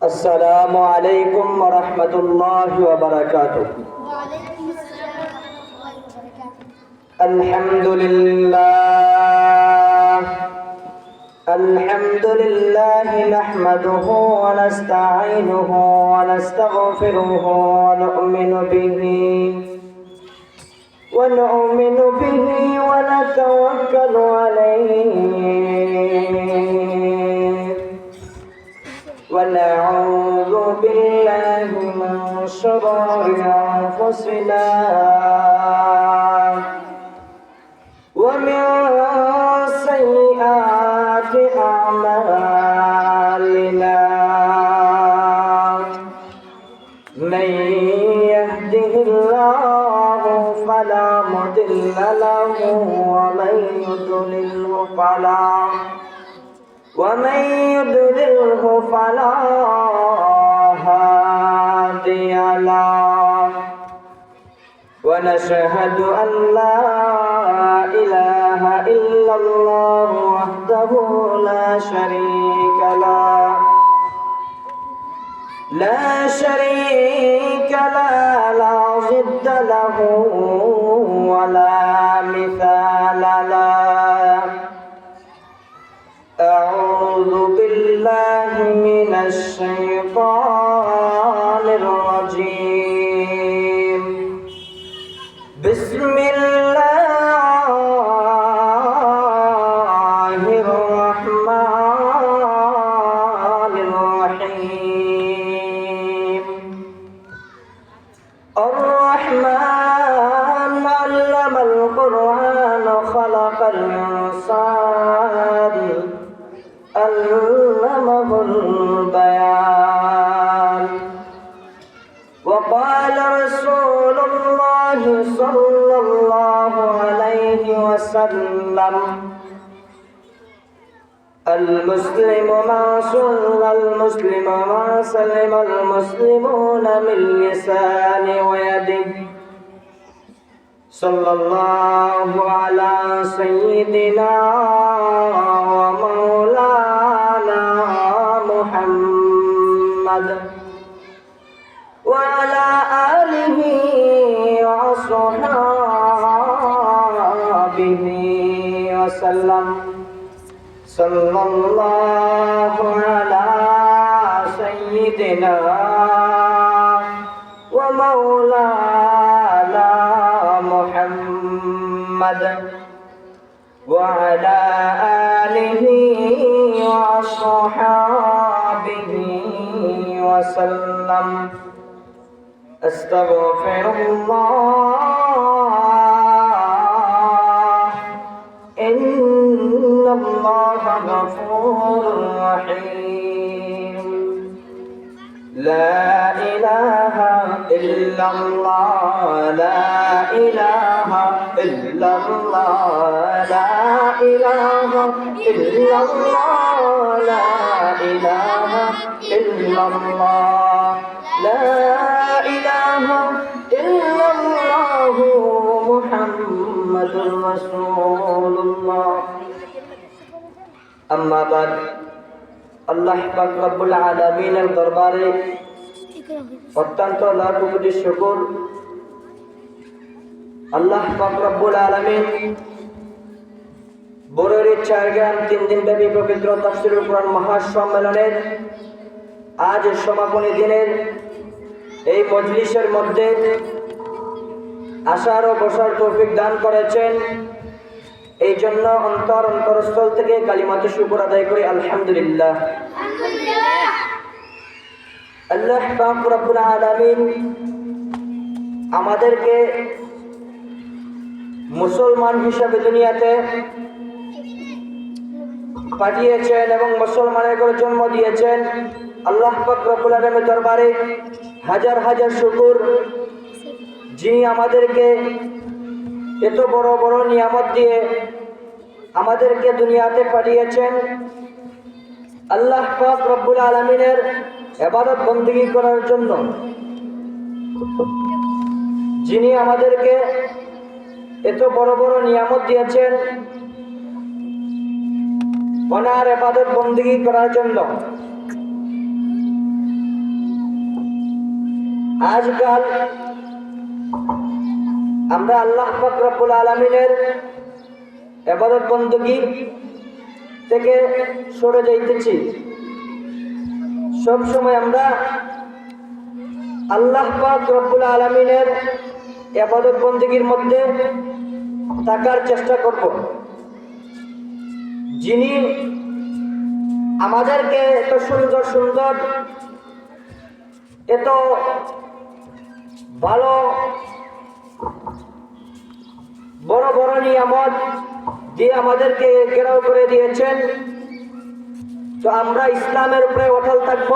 السلام عليكم ورحمة الله وبركاته. وعليكم السلام ورحمة الله وبركاته. الحمد لله نحمده ونستعينه ونستغفره ونؤمن به ونتوكل عليه ونعوذ بالله من شرور أنفسنا ومن سيئات أعمالنا من يهده الله فلا مضل له ومن يضلله فلا هادي له ونشهد أن لا إله إلا الله وحده لا شريك له لا ضد له ولا مثال له. أعوذ بالله من الشيطان الرجيم. بسم الله الرحمن الرحيم. الرحمن علم القرآن خلق الإنسان علمه البيان. وقال رسول الله صلى الله عليه وسلم المسلم ما سلم المسلمون من لسانه ويده. صلى الله على سيدنا ومولانا محمد وعلى آله وصحبه وسلم. صلى الله على سيدنا ومولانا محمد وعلى آله وصحبه وسلم. أستغفر الله إن الله غفور رحيم. لا إله إلا الله لا إله إلا الله لا إله إلا الله لا إله إلا الله لا إله إلا الله محمد رسول الله. أما بعد আল্লাহ পাক রব্বুল আলামিনের দরবারে অত্যন্ত লাখ কোটি শুকর। আল্লাহ পাক রব্বুল আলামিন বরের 4 গ্রাম 3 দিন ব্যাপী পবিত্র তাফসীরুল কুরআন মহাসম্মেলনের আজ সমাপনী দিনের এই মজলিসের মধ্যে আসার ও বসার তৌফিক দান করেছেন। এই জন্য অন্তরস্থল থেকে কালিমাতে শুকর আদায় করি আলহামদুলিল্লাহ। আল্লাহ পাক রব্বুল আলামিন আমাদেরকে মুসলমান হিসাবে দুনিয়াতে পাঠিয়েছেন এবং মুসলমানের করে জন্ম দিয়েছেন। আল্লাহ পাক রব্বুল আলামিনের দরবারে হাজার হাজার শুকর, যিনি আমাদেরকে এত বড় বড় নিয়ামত দিয়ে আমাদেরকে দুনিয়াতে পাঠিয়েছেন। আল্লাহ পাক রব্বুল আলামিনের ইবাদত বندگی করার জন্য, যিনি আমাদেরকে এত বড় বড় নিয়ামত দিয়েছেন ওনার ইবাদত বندگی করার জন্য। আজকাল আমরা আল্লাহ পাক রব্বুল আলামিনের ইবাদত বندگی থেকে সরে যাইতেছি। সব সময় আমরা আল্লাহ পাক রব্বুল আলামিনের ইবাদত বندگির মধ্যে থাকার চেষ্টা করব, যিনি আমাদেরকে এত সুন্দর সুন্দর এত ভালো বড় বড় নিয়ামত দিয়ে আমাদেরকে ঘেরাও করে দিয়েছেন। তো আমরা ইসলামের উপরে অটল থাকব।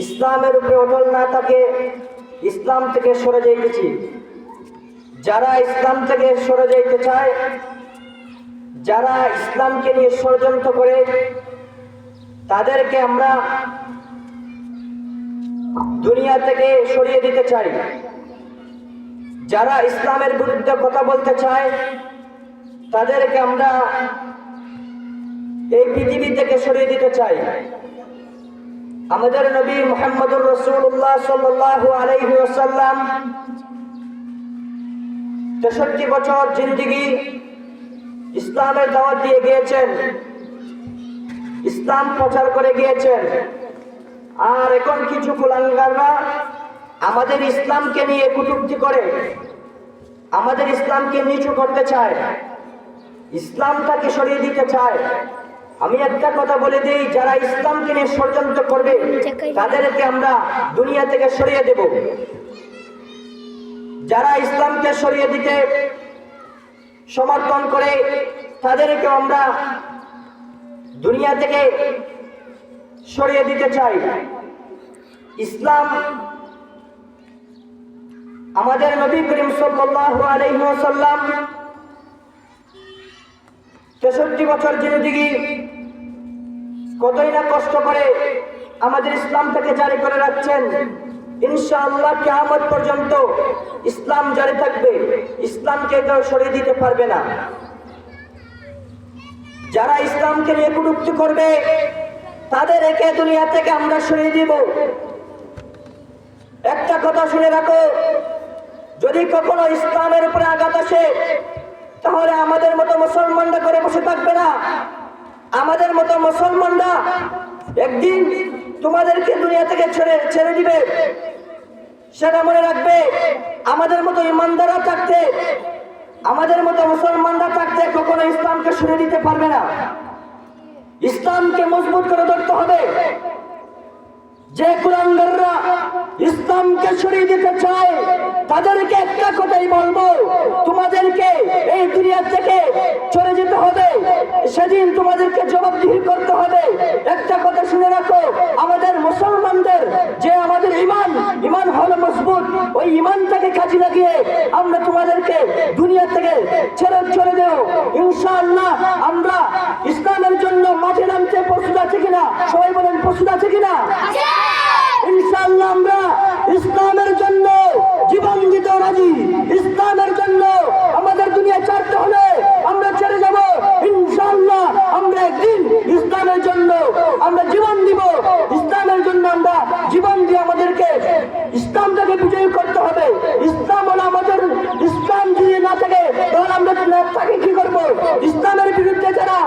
ইসলামের উপরে অটল না থাকে ইসলাম থেকে সরে যাইতেছি। যারা ইসলাম থেকে সরে যাইতে চায়, যারা ইসলামকে নিয়ে ষড়যন্ত্র করে, তাদেরকে আমরা দুনিয়া থেকে সরিয়ে দিতে চাই। যারা ইসলামের বিরুদ্ধে কথা বলতে চায়, তাদেরকে আমরা এই পৃথিবী থেকে সরিয়ে দিতে চাই। আমাদের নবী মুহাম্মদুর রাসূলুল্লাহ সাল্লাল্লাহু আলাইহি ওয়াসাল্লাম 63 বছর জিন্দেগি ইসলামের দাওয়াত দিয়ে গিয়েছেন, ইসলাম প্রচার করে গিয়েছেন। আর এখন কিছু কুলাঙ্গাররা আমাদের ইসলামকে নিয়ে কটূক্তি করে, আমাদের ইসলামকে নিচু করতে চায়, ইসলামটাকে সরিয়ে দিতে চায়। আমি একটা কথা বলে দিই, যারা ইসলামকে নিয়ে ষড়যন্ত্র করবে তাদেরকে আমরা দুনিয়া থেকে সরিয়ে দেব। যারা ইসলামকে সরিয়ে দিতে সমর্থন করে, তাদেরকে আমরা দুনিয়া থেকে সরিয়ে দিতে চাই। ইসলাম আমাদের নবী করিম সাল্লাল্লাহু আলাইহি ওয়াসাল্লাম 63 বছর জিন্দেগি কতই না কষ্ট করে আমাদের ইসলামটাকে জারি করে রাখছেন। ইনশাআল্লাহ কিয়ামত পর্যন্ত ইসলাম জারি থাকবে, ইসলামকে কেউ সরিয়ে দিতে পারবে না। যারা ইসলামকে নিয়ে কটূক্তি করবে তাদেরকে দুনিয়া থেকে আমরা সরিয়ে দিব। একটা কথা শুনে রাখো, যদি কখনো ইসলামের উপরে আঘাত আসে তাহলে আমাদের মতো মুসলমানরা করে বসে থাকবে না। আমাদের মতো মুসলমানরা একদিন তোমাদেরকে দুনিয়া থেকে ছেড়ে দিবে, সেটা মনে রাখবে। আমাদের মতো ইমানদাররা থাকতে, আমাদের মতো মুসলমানরা থাকতে কখনো ইসলামকে সরিয়ে দিতে পারবে না। ইসলামকে মজবুত করে ধরতে হবে। যে কুলাঙ্গাররা ইসলামকে সরিয়ে দিতে চায় তাদেরকে একটা কথাই বলবো, তোমাদেরকে এই দুনিয়া থেকে চলে যেতে হবে, সেদিন তোমাদেরকে জবাবদিহি করতে হবে। একটা কথা শুনে রাখো, আমাদের মুসলমানদের যে আমাদের ইমান হলো মজবুত, ওই ইমানটাকে কাজে লাগিয়ে আমরা তোমাদেরকে দুনিয়া থেকে চলে দেব। ইনশাআল্লাহ আমরা ইসলামের জন্য মাঠে নামতে প্রস্তুত আছে কিনা? সবাই বলেন প্রস্তুত আছে কিনা? ইনশাআল্লাহ আমরা ইসলামের জন্য জীবন দিতে রাজি। ইসলামের জন্য আমাদের দুনিয়া ছাড়তে হলে আমরা ছেড়ে যাব। ইনশাআল্লাহ আমরা একদিন ইসলামের জন্য আমরা জীবন দিব। ইসলামের জন্য আমরা জীবন দিয়ে আমাদেরকে ইসলামটাকে বিজয়ী করতে হবে। ইসলাম হলো আমাদের, ইসলাম যদি না থাকে তাহলে আমরা তাকে কি করব? ইসলামের বিরুদ্ধে যারা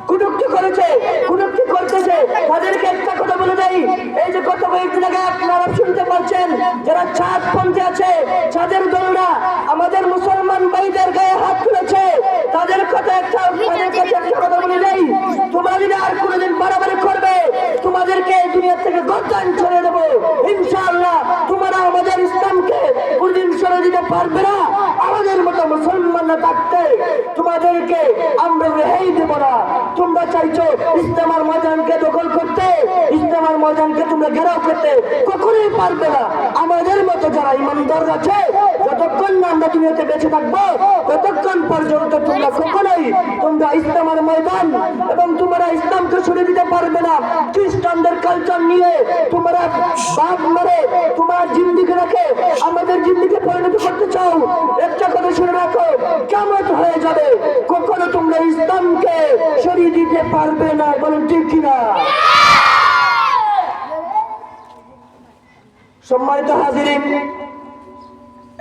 কটূক্তি করেছে, কটূক্তি করতেছে, তাদেরকে একটা কথা বলে দেই। এই যে কত কয়েকদিন আগে আপনারা শুনতে পাচ্ছেন, যারা চাঁদপন্থী আছে, চাঁদের দলরা আমাদের মুসলমান ভাইদের গায়ে হাত তুলেছে, তাদের কথা তাদের কাছে একটা কথা বলে দেই, তোমরা যদি আর কোনোদিন বাড়াবাড়ি করবে তোমাদেরকে দুনিয়া থেকে গর্দান ছেড়ে দেবো। ইনশাআল্লাহ তোমরা আমাদের ইসলামকে কোনোদিন সরে দিতে পারবে না। আমাদের মতো মুসলমানরা থাকতে তোমাদেরকে আমরা রেহাই দেব না। তোমরা চাইছো ইস্তেমার ময়দানকে দখল করতে, ইস্তেমার ময়দানকে তোমরা ঘেরাও করতে, কখনোই পারবে না। আমাদের মতো যারা ইমানদার আছে, যতক্ষণ না আমরা দুনিয়াতে বেঁচে থাকবো ততক্ষণ পর্যন্ত তোমরা কখনোই ইস্তেমার ময়দান এবং তোমরা ইসলামকে সরে দিতে পারবে না। খ্রিস্টানদের কালচার নিয়ে তোমরা বাপ মারে তোমার জিন্দিগি রাখে আমাদের জিন্দিগি পরিণত করতে চাও, একটা কথা শুনে রাখো, কিয়ামত হয়ে যাবে, কখনো তোমরা ইসলামকে সরিয়ে দিতে পারবে না। বলেন ঠিক কিনা? সম্মানিত হাজিরিন,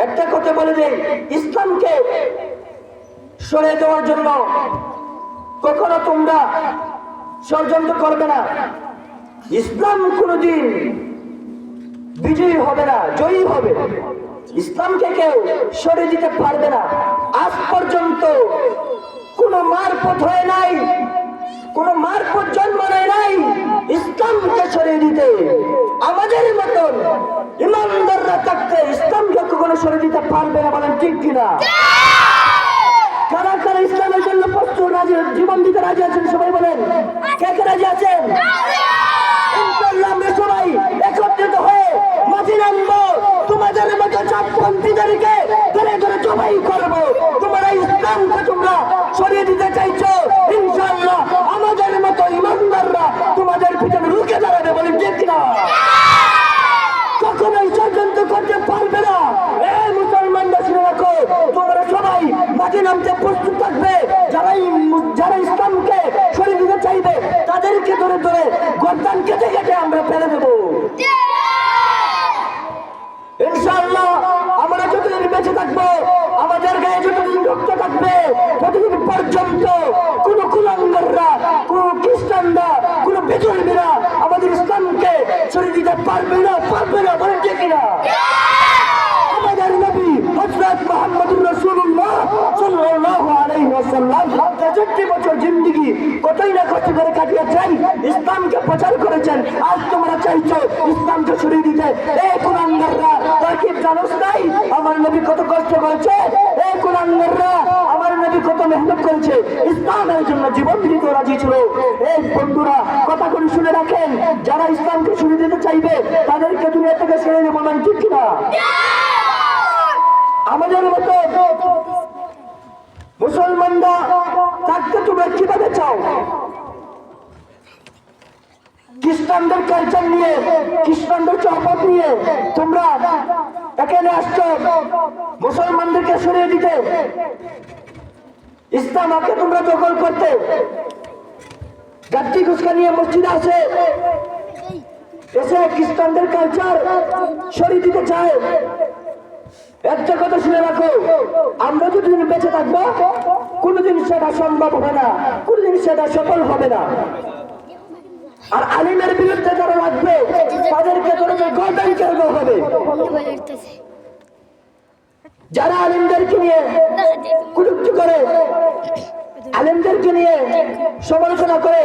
একটা কথা বলে দেই, ইসলামকে সরিয়ে দেওয়ার জন্য কখনো তোমরা ষড়যন্ত্র করবে না। ইসলাম কোনোদিন বিজয়ী হবে না, জয়ী হবে। ইসলামকে কেউ সরিয়ে দিতে পারবে না। আজ পর্যন্ত কোনো মারপথ হয় নাই, কোনো মারপথ জন্ম নেয় নাই ইসলামকে সরিয়ে দিতে। আমাদের মতন ইমানদাররা থাকতে ইসলামকে কখনো সরিয়ে দিতে পারবে না, বলেন ঠিক কিনা? কারা কারা ইসলামের জন্য প্রস্তুত, রাজি, জীবন দিতে রাজি আছেন? সবাই বলেন, কে কে রাজি আছেন? ইনশাআল্লাহ আমরা সবাই একত্রিত হয়ে মাঝে নামবো, তোমাদের মতো চাপপন্থীদেরকে ধরে ধরে জবাই করবো। তোমরা ইসলামকে তোমরা সরিয়ে দিতে চাইছো, ইনশাআল্লাহ আমাদের মতো ইমানদাররা তোমাদের পিছনে রুখে দাঁড়াবে, বলেন ঠিক কিনা? কখনোই ষড়যন্ত্র করতে পারবে না। এই মুসলমানরা শুনে রাখো, তোমরা সবাই মাঝে নামতে প্রস্তুত থাকবে। যারা ইসলামকে সরিয়ে দিতে চাইবে তাদেরকে ধরে ধরে গর্দান কেটে কেটে আমরা ফেলে দেবো ইনশাআল্লাহ। আমরা যতদিন বেঁচে থাকবো, আমাদের গায়ে যতদিন রক্ত থাকবে, ততদিন পর্যন্ত কোন কুলাঙ্গাররা, কোন খ্রিস্টানরা, কোন বেজলবিরা আমাদের ইসলামকে সরিয়ে দিতে পারবে না, পারবে না, বলেন ঠিক কিনা? আমাদের নবী হযরত মুহাম্মদুর রাসূলুল্লাহ সাল্লাল্লাহু আলাইহি ওয়াসাল্লাম 63 বছর জিন্দেগি কতই না কষ্ট করে কাটিয়েছেন, ইসলামকে প্রচার করেছেন। আজ তোমরা চাইছো ইসলামকে সরিয়ে দিতে। এই কুলাঙ্গাররা, তোর কি জানোস নাই আমার নবী কত কষ্ট করেছে? এই কুলাঙ্গাররা, আমার নবী কত মেহনত করেছে, ইসলামের জন্য জীবন দিতে রাজি ছিল। এই বন্ধুরা, কথা করে শুনে রাখেন, যারা ইসলামকে সরিয়ে দিতে চাইবে তাদেরকে দুনিয়া থেকে সরিয়ে দেবো, বলেন ঠিক কিনা? আমাদের মতো মুসলমানরা থাকতে তোমরা কিভাবে চাও? খ্রিস্টানদের কালচার নিয়ে, খ্রিস্টানদের চৌপট নিয়ে তোমরা এখানে আসছো মুসলমানদেরকে সরিয়ে দিতে, ইসলামকে তোমরা দখল করতে। গাদ্দি ঘুষকা নিয়ে মসজিদে আসে, এসে খ্রিস্টানদের কালচার সরিয়ে দিতে চায়। একটা কথা শুনে রাখো, আমরা যতদিন বেঁচে থাকবো কোনোদিন সেটা সম্ভব হবে না, কোনোদিন সেটা সফল হবে না। আর আলিমের বিরুদ্ধে যারা লাগবে তাদেরকে গর্দান করতে হবে। যারা আলিমদেরকে নিয়ে কুলুক্তি করে, আলিমদেরকে নিয়ে সমালোচনা করে,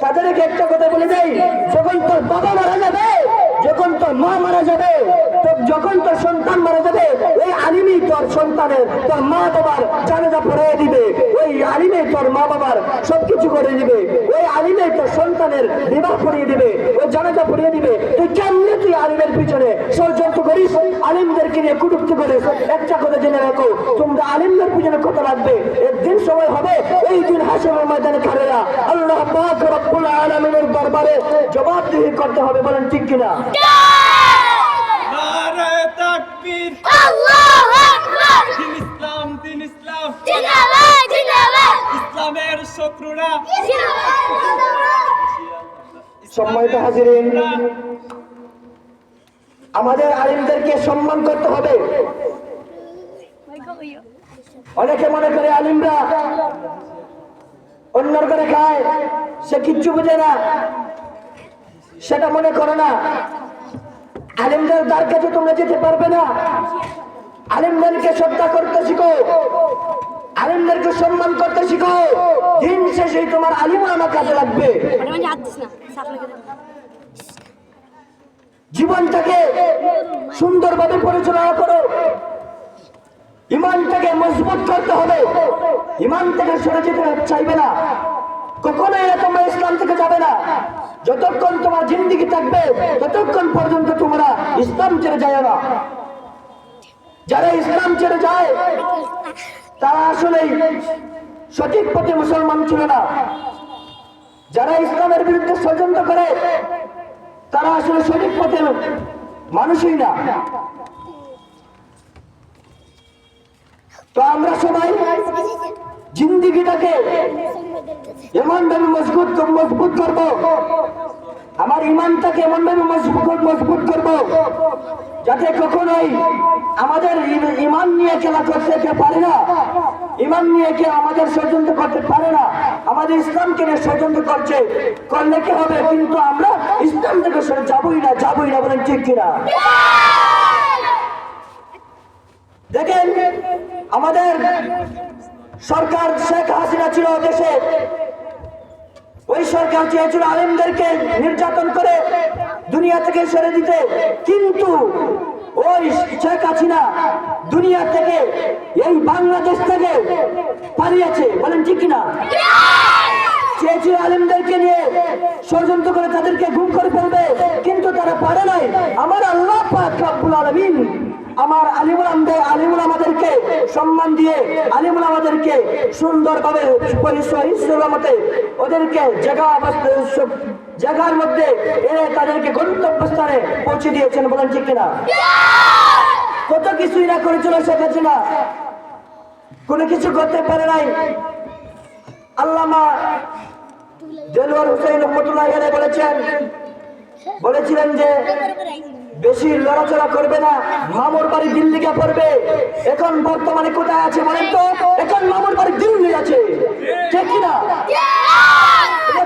তাদেরকে একটা কথা বলে দেয়, যখন তোর বাবা মারা যাবে, যখন তোর মা মারা যাবে, যখন তোর সন্তান মারা যাবে, ওই আলিমই তোর সন্তানের, তোর মা বাবার জানাজা পড়িয়ে দিবে, ওই আলিমে তোর মা বাবার সবকিছু করে দিবে, ওই আলিমে তোর সন্তানের বিবাহ পড়িয়ে দিবে, ওই জানাজা পড়িয়ে দিবে। তুই কেমনে তুই আলিমের পিছনে ষড়যন্ত্র করিস, আলিমদেরকে নিয়ে কুটুক্তি করিস? একটা কথা জেনে রাখো, তোমরা আলিমদের পিছনে কথা রাখবে, একদিন সময় হবে, এই দিন হাসরের ময়দানে খাড়েরা আল্লাহ পাক রব্বুল আলামিনের দরবারে জবাবদিহি করতে হবে, বলেন ঠিক কিনা? নারে তাকবীর, আল্লাহু আকবার, দিন ইসলাম, দিন ইসলাম, জিন্দাবাদ জিন্দাবাদ, ইসলামের শত্রুরা। সম্মানিত হাজিরিন, আমাদের আলিমদেরকে সম্মান করতে হবে। অনেকে মনে করে আলিমরা অন্যর করে খায়, সে কিচ্ছু বুঝে না, সেটা মনে করো না। আলিমদের দ্বার কাছে তোমরা যেতে পারবে না। আলিমদেরকে শ্রদ্ধা করতে শিখো, আলিমদেরকে সম্মান করতে শিখো। দিন শেষে তোমার আলিম আমার কাজে লাগবে। জীবনটাকে সুন্দরভাবে পরিচালনা করো, ইমানটাকে মজবুত করতে হবে। ইমান থেকে সরে যেতে চাইবে না, কখনোই তোমরা ইসলাম থেকে যাবে না। যতক্ষণ তোমার জিন্দেগি থাকবে ততক্ষণ পর্যন্ত তোমরা ইসলাম ছেড়ে যায় না। যারা ইসলাম ছেড়ে যায় তারা আসলে সঠিক পথে মুসলমান ছিল না। যারা ইসলামের বিরুদ্ধে ষড়যন্ত্র করে তারা আসলে সঠিক পথে মানুষই না। তো আমরা সবাই জিন্দিগিটাকে এমনভাবে মজবুত করবো আমার ইমানটাকে এমনভাবে মজবুত করব যাতে কখনোই আমাদের ইমান নিয়ে খেলা করতে পারে না, ইমান নিয়ে কে আমাদের ষড়যন্ত্র করতে পারে না। আমাদের ইসলামকে নিয়ে ষড়যন্ত্র করলে কি হবে, কিন্তু আমরা ইসলাম থেকে সরে যাবই না বলেন ঠিক কিনা? দেখেন, আমাদের সরকার শেখ হাসিনা ছিল দেশে, ওই সরকার চেয়েছিল আলেমদেরকে নির্যাতন করে দুনিয়া থেকে সরে দিতে, কিন্তু ওই শেখ হাসিনা দুনিয়া থেকে এই বাংলাদেশ থেকে পালিয়েছে, বলেন ঠিক কিনা? চেয়েছিল আলেমদেরকে নিয়ে ষড়যন্ত্র করে তাদেরকে গুম করে ফেলবে, কিন্তু তারা পারে নাই। আমার আল্লাহ পাক রব্বুল আলামিন আমার আলিমুল আমাদেরকে সম্মান দিয়ে আলিমুল আমাদেরকে সুন্দরভাবে মতে ওদেরকে জায়গার মধ্যে এনে তাদেরকে গন্তব্যস্থানে পৌঁছে দিয়েছেন, বলেন ঠিক কিনা? কত কিছুই না করেছিল শেখ হাসিনা, কোনো কিছু করতে পারে নাই। আল্লামা দেলোয়ার হোসেন রহমতুল্লাহ আলাইহি বলেছিলেন যে বেশি লড়াচড়া করবে না, মামুর বাড়ি দিল্লিকে পড়বে। এখন বর্তমানে কোথায় আছে বলেন তো? এখন মামুর বাড়ি দিল্লি আছে, ঠিক কিনা?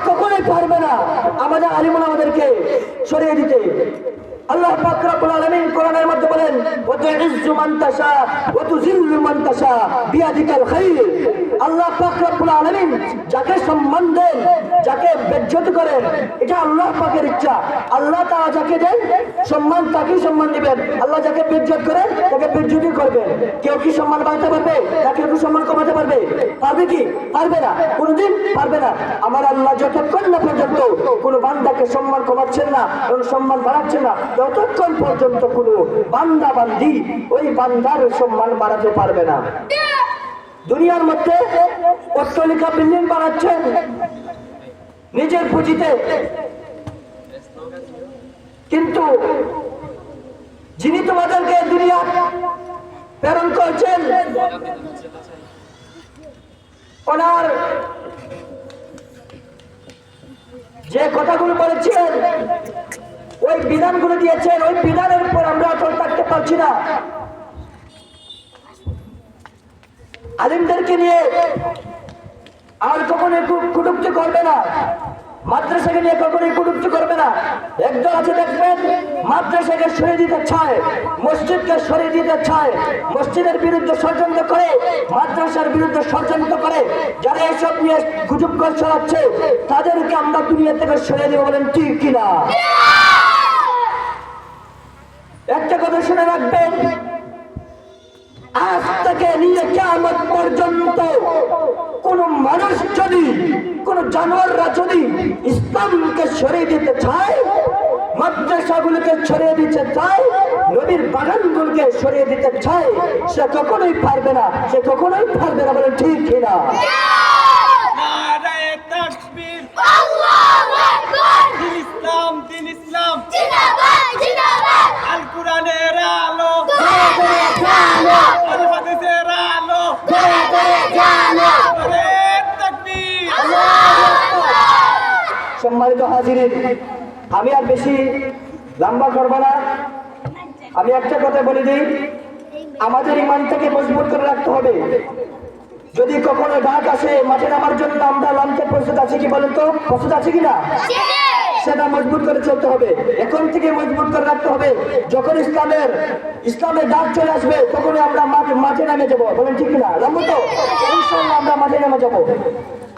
কখনোই পারবে না আমাদের আলিমুল আমাদেরকে সরিয়ে দিতে। আল্লাহ পাক রব্বুল আলামিন কোরআনের মধ্যে বলেন, ওয়া তুইজ্জু মান তাশা ওয়া তুযিল্লু মান তাশা বিয়াদিকাল খায়র। আল্লাহ পাক রব্বুল আলামিন যাকে সম্মান দেন, যাকে বেজ্জত করেন, এটা আল্লাহ পাকের ইচ্ছা। আল্লাহ তাআলা যাকে দেন সম্মান, তাকেই সম্মান দিবেন। আল্লাহ যাকে বেজ্জত করেন তাকে বেজ্জতই করবেন। কেউ কি সম্মান বাড়াতে পারবে? না কেউ কি সম্মান কমাতে পারবে? পারবে কি? পারবে না, কোনোদিন পারবে না। আমার আল্লাহ যতক্ষণ না পর্যন্ত কোনো বান্দাকে সম্মান কমাচ্ছেন না, কোনো সম্মান বাড়াচ্ছেন না, ততক্ষণ পর্যন্ত কোনো বান্দা বান্দি ওই বান্দার সম্মান বাড়াতে পারবে না। দুনিয়ার মধ্যে অট্টালিকা বিল্ডিং বানাচ্ছেন নিজের পুঁজিতে, কিন্তু যিনি তোমাদেরকে দুনিয়া প্রেরণ করছেন ওনার যে কথাগুলো বলেছিলেন, ওই বিধানগুলো দিয়েছেন, ওই বিধানের উপর আমরা অটল থাকতে পারছি না। আলিমদেরকে নিয়ে আর কখনোই কটূক্তি করবে না, মাদ্রাসাকে নিয়ে কখনোই কটূক্তি করবে না। একদল আছে দেখবেন মাদ্রাসাকে সরিয়ে দিতে চায়, মসজিদকে সরিয়ে দিতে চায়, মসজিদের বিরুদ্ধে ষড়যন্ত্র করে, মাদ্রাসার বিরুদ্ধে ষড়যন্ত্র করে। যারা এসব নিয়ে গুজব করে চালাচ্ছে তাদেরকে আমরা দুনিয়া থেকে সরিয়ে দেবো, বলেন ঠিক কিনা? একটা কথা শুনে রাখবেন, আজ থেকে নিয়ে কিয়ামত পর্যন্ত কোন মানুষ যদি, কোন জানোয়াররা যদি ইসলামকে সরিয়ে দিতে চায়, মাদ্রাসাগুলোকে সরিয়ে দিতে চায়, নবীর বাগানগুলোকে সরিয়ে দিতে চায়, সে কখনোই পারবে না, সে কখনোই পারবে না, বলেন ঠিক কিনা? নারায়ে তাকবীর, আল্লাহু আকবার, দিন ইসলাম, জিন্দাবাদ জিন্দাবাদ, আল কোরআনের আলো, জানো আল হাদিসের আলো, জানো নারায়ে তাকবীর। সম্মানিত হাজিরিন, আমি আর বেশি লম্বা করব না। আমি একটা কথা বলে দিই, আমাদের ইমানটাকে মজবুত করে রাখতে হবে। যদি কখনো ডাক আসে মাঠে নামার জন্য, আমরা নামতে প্রস্তুত আছি কি বলেন তো? প্রস্তুত আছি কিনা? সেটা মজবুত করে চলতে হবে, এখন থেকে মজবুত করে রাখতে হবে। যখন ইসলামের ডাক চলে আসবে তখনই আমরা মাঠে নামে যাবো, বলেন ঠিক কিনা? নামবো তো ইনশাআল্লাহ, আমরা মাঠে নেমে যাবো।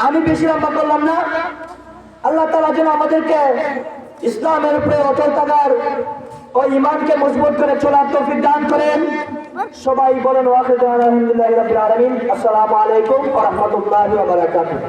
আমি বেশি লম্বা করলাম না। আল্লাহ তাআলা যেন আমাদেরকে ইসলামের উপরে অটল থাকার ও ইমানকে মজবুত করে চলার তৌফিক দান করেন। সবাই বলেন ওয়া আখিরু দাওয়ানা আলহামদুলিল্লাহি রাব্বিল আলামিন। আসসালামু আলাইকুম ওয়া রাহমাতুল্লাহি ওয়া বারাকাতুহু।